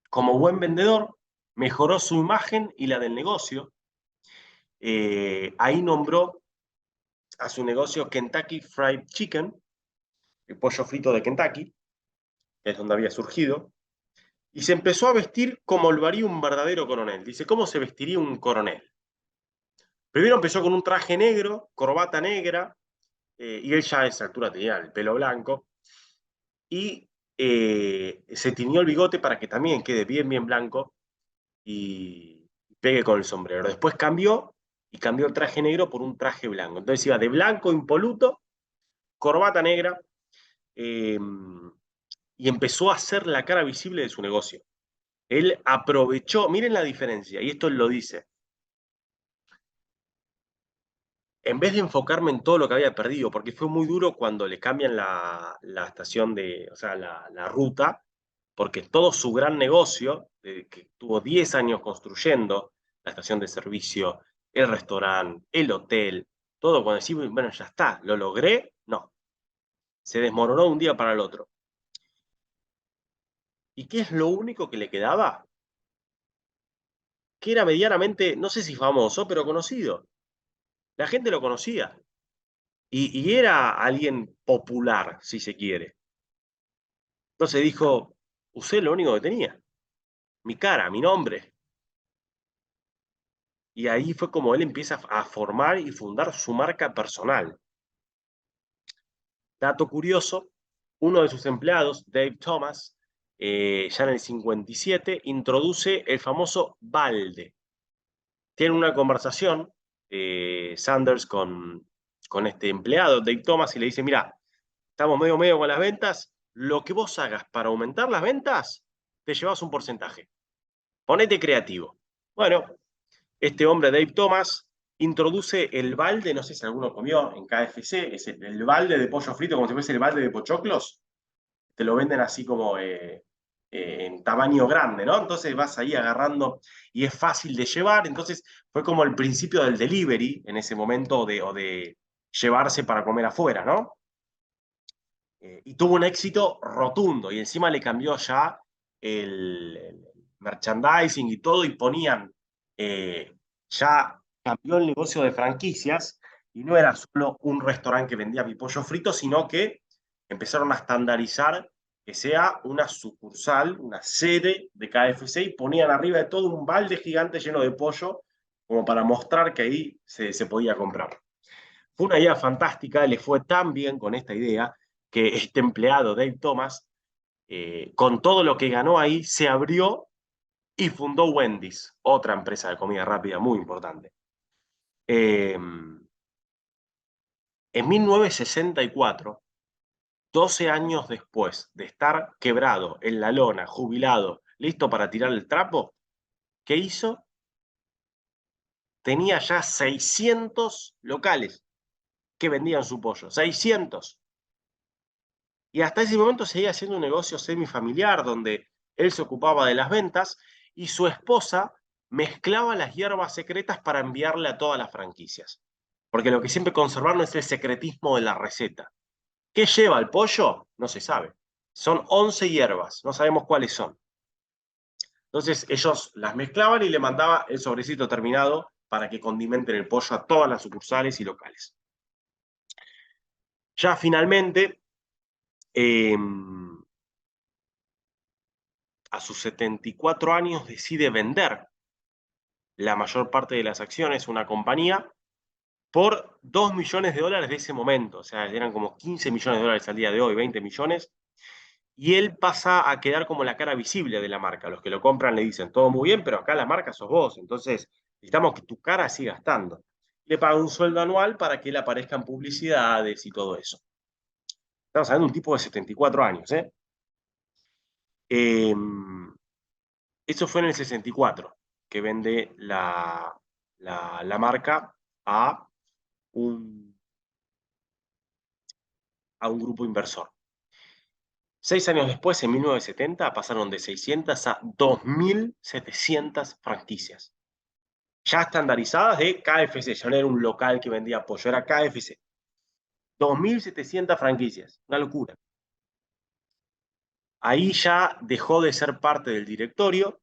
Como buen vendedor, mejoró su imagen y la del negocio. Ahí nombró a su negocio Kentucky Fried Chicken, el pollo frito de Kentucky, que es donde había surgido, y se empezó a vestir como lo haría un verdadero coronel. Dice, ¿cómo se vestiría un coronel? Primero empezó con un traje negro, corbata negra, y él ya a esa altura tenía el pelo blanco, y se tiñó el bigote para que también quede bien blanco y pegue con el sombrero. Después cambió y cambió el traje negro por un traje blanco. Entonces iba de blanco impoluto, corbata negra, eh, y empezó a hacer la cara visible de su negocio. Él aprovechó, miren la diferencia, y esto él lo dice, en vez de enfocarme en todo lo que había perdido, porque fue muy duro cuando le cambian la estación o sea, la ruta, porque todo su gran negocio, que tuvo 10 años construyendo, la estación de servicio, el restaurante, el hotel, todo, cuando decimos, bueno, ya está, lo logré, no, se desmoronó de un día para el otro. ¿Y qué es lo único que le quedaba? Que era medianamente, no sé si famoso, pero conocido. La gente lo conocía. Y era alguien popular, si se quiere. Entonces dijo, usé lo único que tenía, mi cara, mi nombre. Y ahí fue como él empieza a formar y fundar su marca personal. Dato curioso, uno de sus empleados, Dave Thomas, ya en el 57, introduce el famoso balde. Tiene una conversación, Sanders con este empleado, Dave Thomas, y le dice, mira, estamos medio con las ventas, lo que vos hagas para aumentar las ventas, te llevas un porcentaje. Ponete creativo. Bueno, este hombre, Dave Thomas, introduce el balde, no sé si alguno comió en KFC, es el balde de pollo frito, como si fuese el balde de pochoclos. Te lo venden así como en tamaño grande, ¿no? Entonces vas ahí agarrando y es fácil de llevar. Entonces fue como el principio del delivery en ese momento o de llevarse para comer afuera, ¿no? Y tuvo un éxito rotundo y encima le cambió ya el merchandising y todo, y ponían, ya cambió el negocio de franquicias, y no era solo un restaurante que vendía pipollo frito, sino que empezaron a estandarizar que sea una sucursal, una sede de KFC, y ponían arriba de todo un balde gigante lleno de pollo, como para mostrar que ahí se podía comprar. Fue una idea fantástica, le fue tan bien con esta idea que este empleado, Dave Thomas, con todo lo que ganó ahí, se abrió y fundó Wendy's, otra empresa de comida rápida muy importante. En 1964, 12 años después de estar quebrado, en la lona, jubilado, listo para tirar el trapo, ¿qué hizo? Tenía ya 600 locales que vendían su pollo. 600. Y hasta ese momento seguía haciendo un negocio semifamiliar donde él se ocupaba de las ventas y su esposa mezclaba las hierbas secretas para enviarle a todas las franquicias. Porque lo que siempre conservaron es el secretismo de la receta. ¿Qué lleva el pollo? No se sabe. Son 11 hierbas, no sabemos cuáles son. Entonces ellos las mezclaban y le mandaban el sobrecito terminado para que condimenten el pollo a todas las sucursales y locales. Ya finalmente, a sus 74 años decide vender la mayor parte de las acciones, una compañía, por $2 millones de ese momento. O sea, eran como 15 millones de dólares al día de hoy, 20 millones. Y él pasa a quedar como la cara visible de la marca. Los que lo compran le dicen, todo muy bien, pero acá la marca sos vos. Entonces, necesitamos que tu cara siga estando. Le paga un sueldo anual para que él aparezca en publicidades y todo eso. Estamos hablando de un tipo de 74 años, ¿eh? Eso fue en el 64, que vende la marca a un grupo inversor. 6 años después, en 1970, pasaron de 600 a 2.700 franquicias. Ya estandarizadas de KFC, ya no era un local que vendía pollo, era KFC. 2.700 franquicias, una locura. Ahí ya dejó de ser parte del directorio,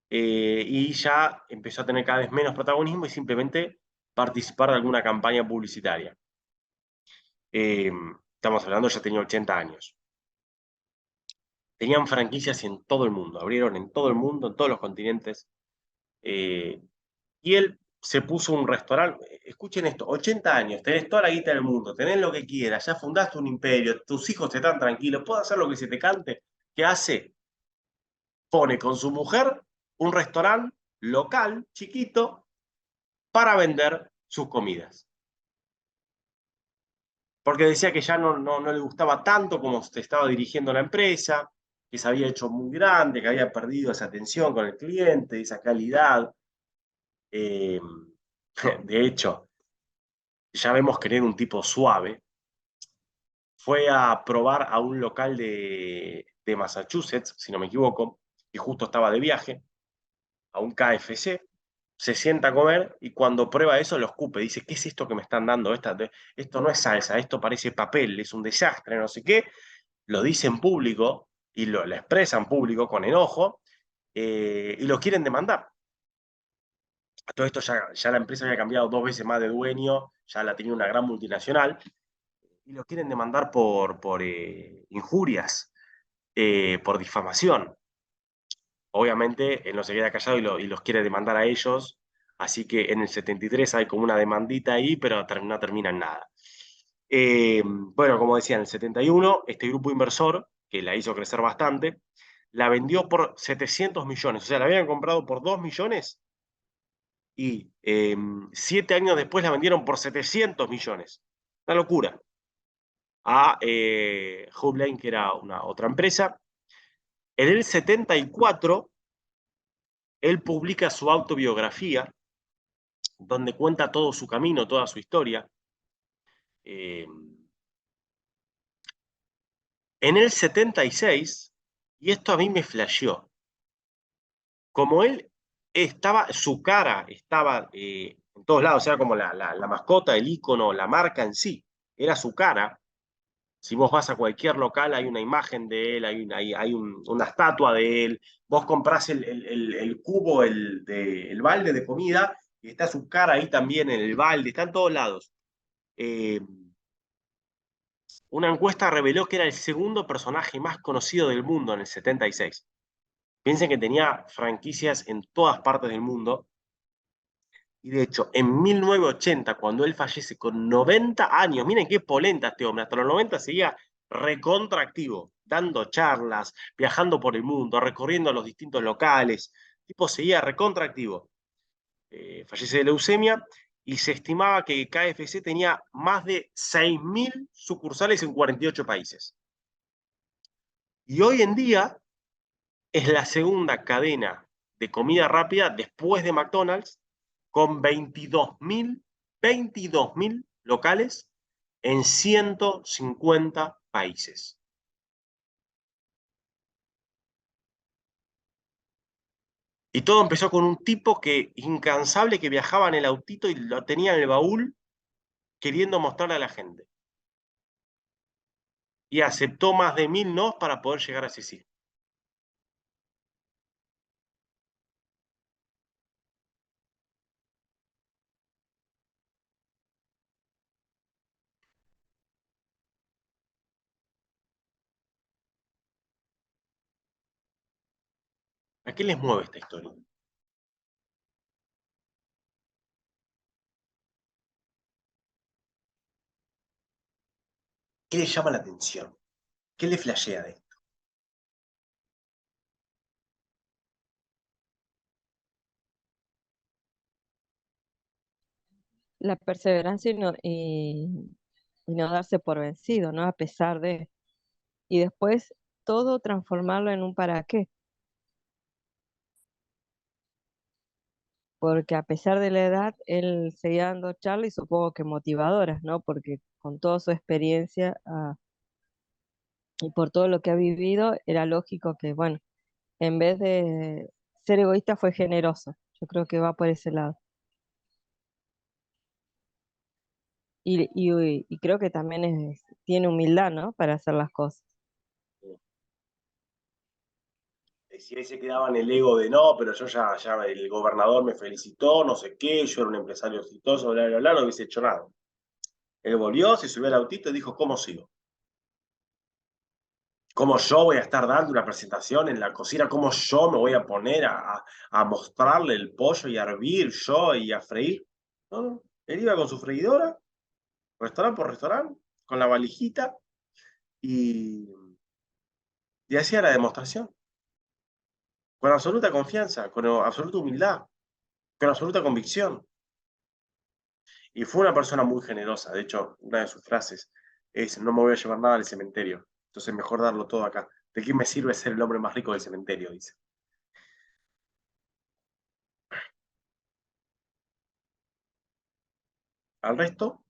y ya empezó a tener cada vez menos protagonismo y simplemente participar de alguna campaña publicitaria. Estamos hablando, ya tenía 80 años. Tenían franquicias en todo el mundo, abrieron en todo el mundo, en todos los continentes. Y él se puso un restaurante. Escuchen esto, 80 años, tenés toda la guita del mundo, tenés lo que quieras, ya fundaste un imperio, tus hijos están tranquilos, puedes hacer lo que se te cante. ¿Qué hace? Pone con su mujer un restaurante local, chiquito, para vender sus comidas. Porque decía que ya no le gustaba tanto como se estaba dirigiendo la empresa, que se había hecho muy grande, que había perdido esa atención con el cliente, esa calidad. De hecho, ya vemos que era un tipo suave. Fue a probar a un local de Massachusetts, si no me equivoco, y justo estaba de viaje, a un KFC, se sienta a comer y cuando prueba eso lo escupe. Dice, ¿qué es esto que me están dando? Esto no es salsa, esto parece papel, es un desastre, no sé qué. Lo dice en público y lo expresa en público con enojo, y lo quieren demandar. A todo esto ya la empresa había cambiado 2 veces más de dueño, ya la tenía una gran multinacional, y lo quieren demandar por injurias, por difamación. Obviamente él no se queda callado y los quiere demandar a ellos, así que en el 73 hay como una demandita ahí, pero no termina en nada. Bueno, como decía, en el 71 este grupo inversor, que la hizo crecer bastante, la vendió por 700 millones, o sea, la habían comprado por 2 millones y 7 años después la vendieron por 700 millones. Una locura. A Hub Lane, que era otra empresa. En el 74 él publica su autobiografía, donde cuenta todo su camino, toda su historia. En el 76, y esto a mí me flasheó, como él estaba, su cara estaba en todos lados, era como la mascota, el ícono, la marca en sí, era su cara. Si vos vas a cualquier local, hay una imagen de él, hay una estatua de él. Vos comprás el cubo, el balde de comida, y está su cara ahí también en el balde, está en todos lados. Eh, una encuesta reveló que era el segundo personaje más conocido del mundo en el 76. Piensen que tenía franquicias en todas partes del mundo. Y de hecho, en 1980, cuando él fallece con 90 años, miren qué polenta este hombre, hasta los 90 seguía recontractivo, dando charlas, viajando por el mundo, recorriendo los distintos locales, tipo seguía recontractivo. Fallece de leucemia y se estimaba que KFC tenía más de 6.000 sucursales en 48 países. Y hoy en día es la segunda cadena de comida rápida después de McDonald's, con 22.000 locales en 150 países. Y todo empezó con un tipo que incansable que viajaba en el autito y lo tenía en el baúl queriendo mostrarle a la gente. Y aceptó más de 1.000 no para poder llegar a ese sí. ¿A qué les mueve esta historia? ¿Qué les llama la atención? ¿Qué les flashea de esto? La perseverancia y no darse por vencido, ¿no? A pesar de... Y después todo transformarlo en un para qué. Porque a pesar de la edad, él seguía dando charlas y supongo que motivadoras, ¿no? Porque con toda su experiencia y por todo lo que ha vivido, era lógico que, bueno, en vez de ser egoísta, fue generoso. Yo creo que va por ese lado. Y creo que también tiene humildad, ¿no? Para hacer las cosas. Si él se quedaba en el ego de no, pero yo ya el gobernador me felicitó, no sé qué, yo era un empresario exitoso, bla, bla, bla, no hubiese hecho nada. Él volvió, se subió al autito y dijo, ¿cómo sigo? ¿Cómo yo voy a estar dando una presentación en la cocina? ¿Cómo yo me voy a poner a mostrarle el pollo y a hervir yo y a freír? No, no. Él iba con su freidora, restaurante por restaurante, con la valijita y, y hacía la demostración. Con absoluta confianza, con absoluta humildad, con absoluta convicción. Y fue una persona muy generosa. De hecho, una de sus frases es, no me voy a llevar nada al cementerio. Entonces mejor darlo todo acá. ¿De qué me sirve ser el hombre más rico del cementerio? Dice. Al resto,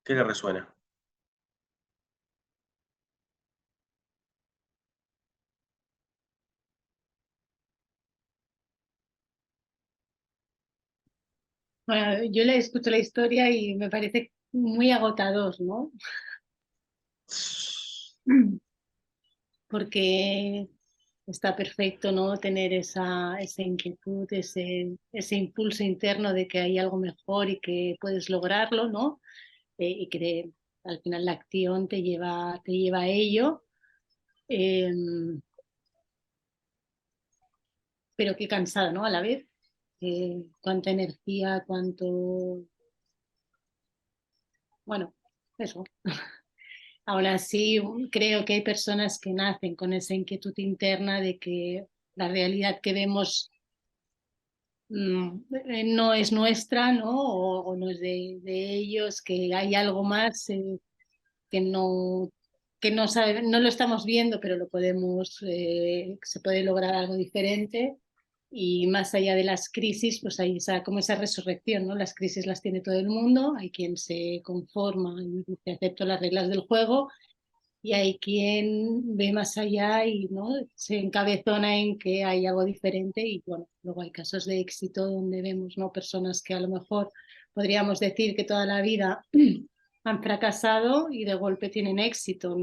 ¿qué le resuena? Bueno, yo le escucho la historia y me parece muy agotador, ¿no? Porque está perfecto, ¿no? Tener esa inquietud, ese impulso interno de que hay algo mejor y que puedes lograrlo, ¿no? Y que al final la acción te lleva a ello. Eh, pero qué cansada, ¿no? A la vez. Cuánta energía, cuánto... Bueno, eso. Aún así, creo que hay personas que nacen con esa inquietud interna de que la realidad que vemos no es nuestra, ¿no? O no es de ellos, que hay algo más que no, no lo estamos viendo, pero lo podemos, se puede lograr algo diferente. Y más allá de las crisis, pues hay como esa resurrección, ¿no? Las crisis las tiene todo el mundo, hay quien se conforma y dice acepto las reglas del juego, y hay quien ve más allá y, ¿no? Se encabezona en que hay algo diferente. Y bueno, luego hay casos de éxito donde vemos, ¿no? Personas que a lo mejor podríamos decir que toda la vida han fracasado y de golpe tienen éxito.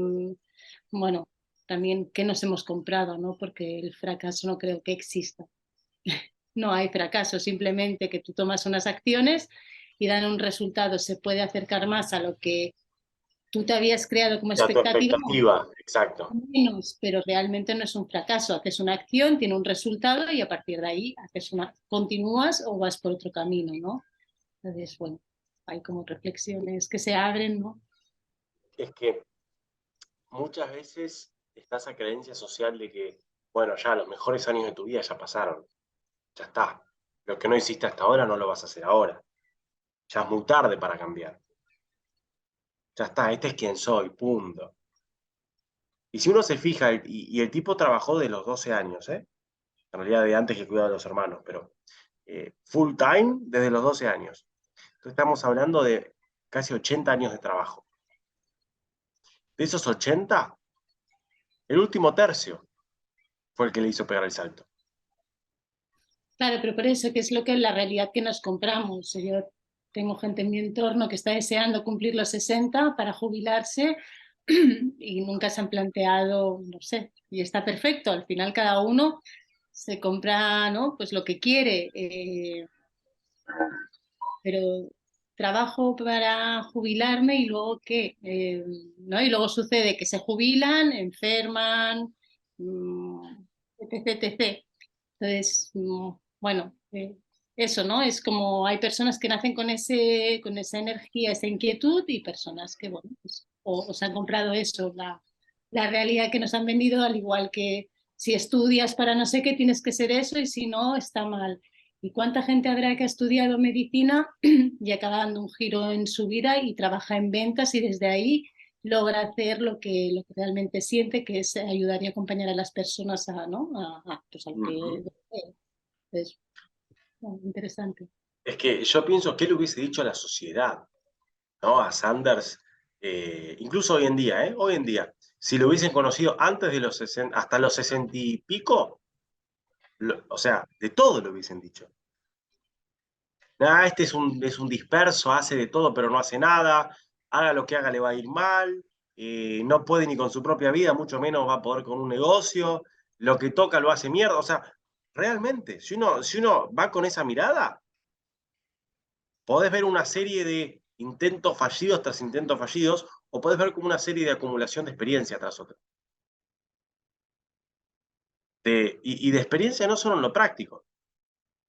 Bueno, también qué nos hemos comprado, ¿no? Porque el fracaso no creo que exista. No hay fracaso, simplemente que tú tomas unas acciones y dan un resultado. Se puede acercar más a lo que tú te habías creado como Ya tu expectativa, expectativa, exacto. menos, pero realmente no es un fracaso. Haces una acción, tiene un resultado y a partir de ahí continúas o vas por otro camino, ¿no? Entonces, bueno, hay como reflexiones que se abren, ¿no? Es que muchas veces está esa creencia social de que, bueno, ya los mejores años de tu vida ya pasaron, ya está. Lo que no hiciste hasta ahora no lo vas a hacer ahora. Ya es muy tarde para cambiar. Ya está, este es quien soy, punto. Y si uno se fija, y el tipo trabajó de los 12 años, ¿eh? En realidad de antes que cuidaba a los hermanos, pero full time desde los 12 años. Entonces estamos hablando de casi 80 años de trabajo. De esos 80, el último tercio fue el que le hizo pegar el salto. Claro, pero por eso, que es lo que es la realidad que nos compramos. Yo tengo gente en mi entorno que está deseando cumplir los 60 para jubilarse y nunca se han planteado, no sé, y está perfecto. Al final cada uno se compra, ¿no? Pues lo que quiere. Pero trabajo para jubilarme y luego qué, ¿no? Y luego sucede que se jubilan, enferman, etc, etc. Entonces, bueno, eso, ¿no? Es como hay personas que nacen con esa energía, esa inquietud y personas que, bueno, pues, o se han comprado eso, la realidad que nos han vendido, al igual que si estudias para no sé qué, tienes que ser eso y si no, está mal. ¿Y cuánta gente habrá que ha estudiado medicina y acaba dando un giro en su vida y trabaja en ventas y desde ahí logra hacer lo que realmente siente, que es ayudar y acompañar a las personas a, ¿no? Pues a lo que es interesante. Es que yo pienso, ¿qué le hubiese dicho a la sociedad? ¿No? A Sanders, incluso hoy en día, ¿eh? Hoy en día, si lo hubiesen conocido antes de los 60, hasta los 60 y pico, o sea, de todo lo hubiesen dicho. Este es un disperso, hace de todo pero no hace nada, haga lo que haga le va a ir mal, no puede ni con su propia vida, mucho menos va a poder con un negocio, lo que toca lo hace mierda, o sea, realmente, si uno va con esa mirada, podés ver una serie de intentos fallidos tras intentos fallidos, o podés ver como una serie de acumulación de experiencia tras otra. Y de experiencia no solo en lo práctico,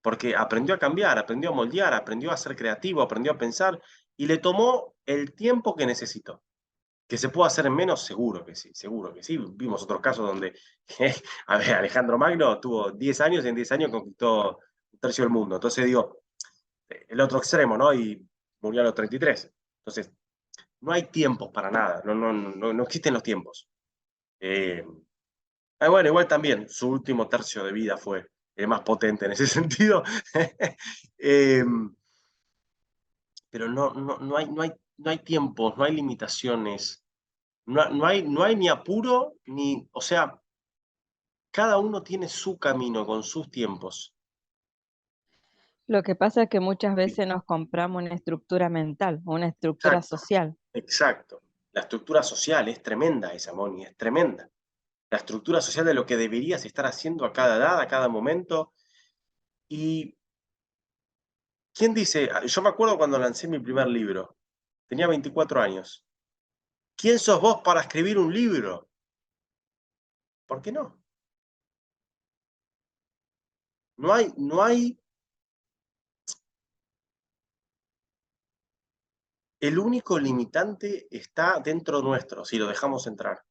porque aprendió a cambiar, aprendió a moldear, aprendió a ser creativo, aprendió a pensar, y le tomó el tiempo que necesitó. ¿Que se puede hacer en menos? Seguro que sí, seguro que sí. Vimos otros casos donde, a ver, Alejandro Magno tuvo 10 años y en 10 años conquistó un tercio del mundo. Entonces digo, el otro extremo, ¿no? Y murió a los 33. Entonces, no hay tiempos para nada, no existen los tiempos. Bueno, igual también, su último tercio de vida fue el más potente en ese sentido. eh, pero no hay tiempos, no hay limitaciones, no hay ni apuro, ni, o sea, cada uno tiene su camino con sus tiempos. Lo que pasa es que muchas veces nos compramos una estructura mental, una estructura Exacto, social. exacto. La estructura social es tremenda esa, Moni, es tremenda. La estructura social de lo que deberías estar haciendo a cada edad, a cada momento. Y, ¿quién dice? Yo me acuerdo cuando lancé mi primer libro, tenía 24 años. ¿Quién sos vos para escribir un libro? ¿Por qué no? No hay, el único limitante está dentro nuestro, si lo dejamos entrar.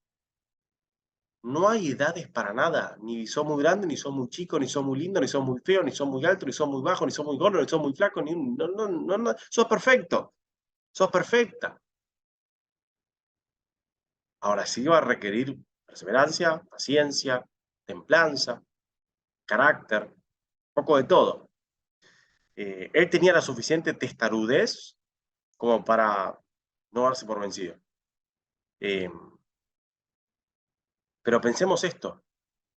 No hay edades para nada, ni sos muy grande, ni sos muy chico, ni sos muy lindo, ni sos muy feo, ni sos muy alto, ni sos muy bajo, ni sos muy gordo, ni sos muy flaco, sos perfecto, sos perfecta. Ahora sí va a requerir perseverancia, paciencia, templanza, carácter, un poco de todo. Él tenía la suficiente testarudez como para no darse por vencido. Eh, pero pensemos esto,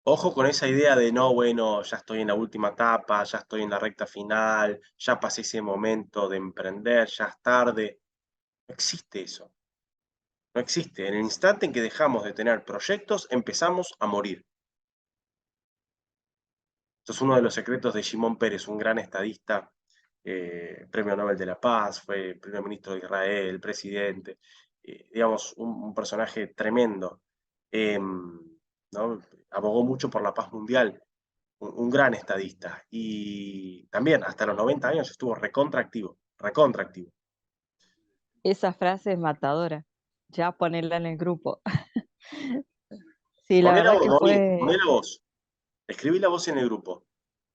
ojo con esa idea de no, bueno, ya estoy en la última etapa, ya estoy en la recta final, ya pasé ese momento de emprender, ya es tarde. No existe eso. No existe. En el instante en que dejamos de tener proyectos, empezamos a morir. Esto es uno de los secretos de Shimon Peres, un gran estadista, premio Nobel de la Paz, fue primer ministro de Israel, presidente, digamos, un personaje tremendo. ¿No? Abogó mucho por la paz mundial, un gran estadista. Y también hasta los 90 años estuvo recontraactivo, recontraactivo. Esa frase es matadora. Ya ponerla en el grupo. Sí, la Ponela verdad vos, que Moni, fue, ponela vos. Escribí la voz en el grupo.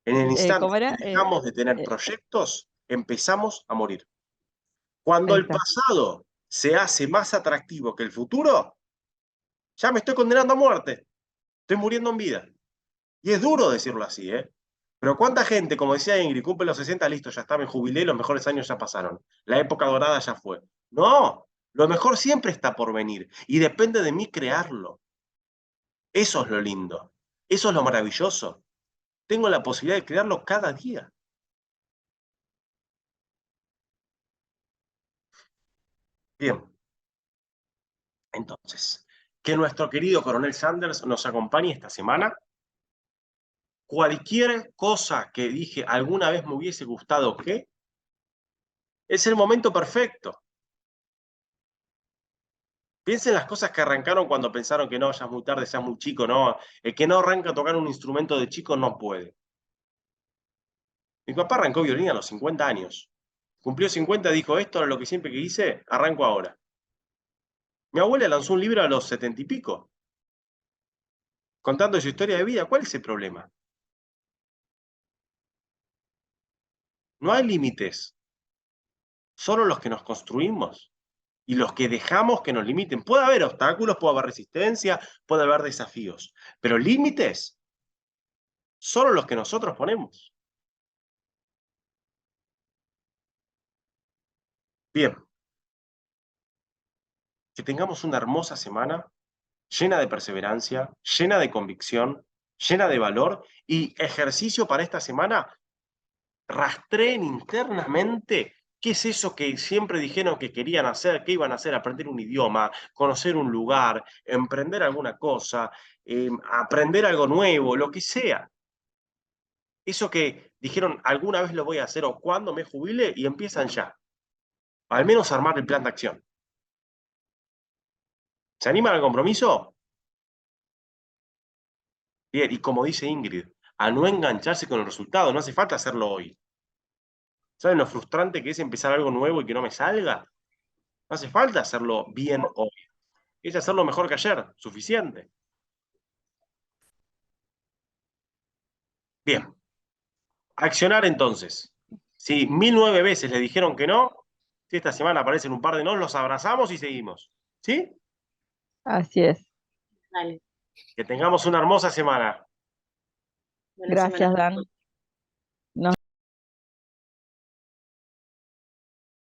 En el instante ¿cómo era? que dejamos de tener Eh, proyectos, empezamos a morir. Cuando ahí el está. pasado se hace más atractivo que el futuro, ya me estoy condenando a muerte. Estoy muriendo en vida. Y es duro decirlo así, ¿eh? Pero ¿cuánta gente, como decía Ingrid, cumple los 60, listo, ya está, me jubilé, los mejores años ya pasaron. La época dorada ya fue. No, lo mejor siempre está por venir. Y depende de mí crearlo. Eso es lo lindo. Eso es lo maravilloso. Tengo la posibilidad de crearlo cada día. Bien, entonces, que nuestro querido coronel Sanders nos acompañe esta semana. Cualquier cosa que dije alguna vez me hubiese gustado que, es el momento perfecto. Piensen las cosas que arrancaron cuando pensaron que no, ya es muy tarde, ya es muy chico, no. El que no arranca a tocar un instrumento de chico no puede. Mi papá arrancó violín a los 50 años. Cumplió 50, dijo, esto era lo que siempre quise, arranco ahora. Mi abuela lanzó un libro a los 70 y pico, contando su historia de vida. ¿Cuál es el problema? No hay límites, solo los que nos construimos y los que dejamos que nos limiten. Puede haber obstáculos, puede haber resistencia, puede haber desafíos, pero límites, solo los que nosotros ponemos. Bien, que tengamos una hermosa semana, llena de perseverancia, llena de convicción, llena de valor y ejercicio para esta semana. Rastreen internamente qué es eso que siempre dijeron que querían hacer, qué iban a hacer, aprender un idioma, conocer un lugar, emprender alguna cosa, aprender algo nuevo, lo que sea. Eso que dijeron alguna vez lo voy a hacer o cuando me jubile y empiezan ya. Al menos armar el plan de acción. ¿Se animan al compromiso? Bien, y como dice Ingrid, a no engancharse con el resultado, no hace falta hacerlo hoy. ¿Saben lo frustrante que es empezar algo nuevo y que no me salga? No hace falta hacerlo bien hoy. Es hacerlo mejor que ayer, suficiente. Bien, accionar entonces. Si 1009 veces le dijeron que no, si esta semana aparecen un par de no, los abrazamos y seguimos. ¿Sí? Así es. Dale, Que tengamos una hermosa semana. buena semana. Gracias, Dan. Nos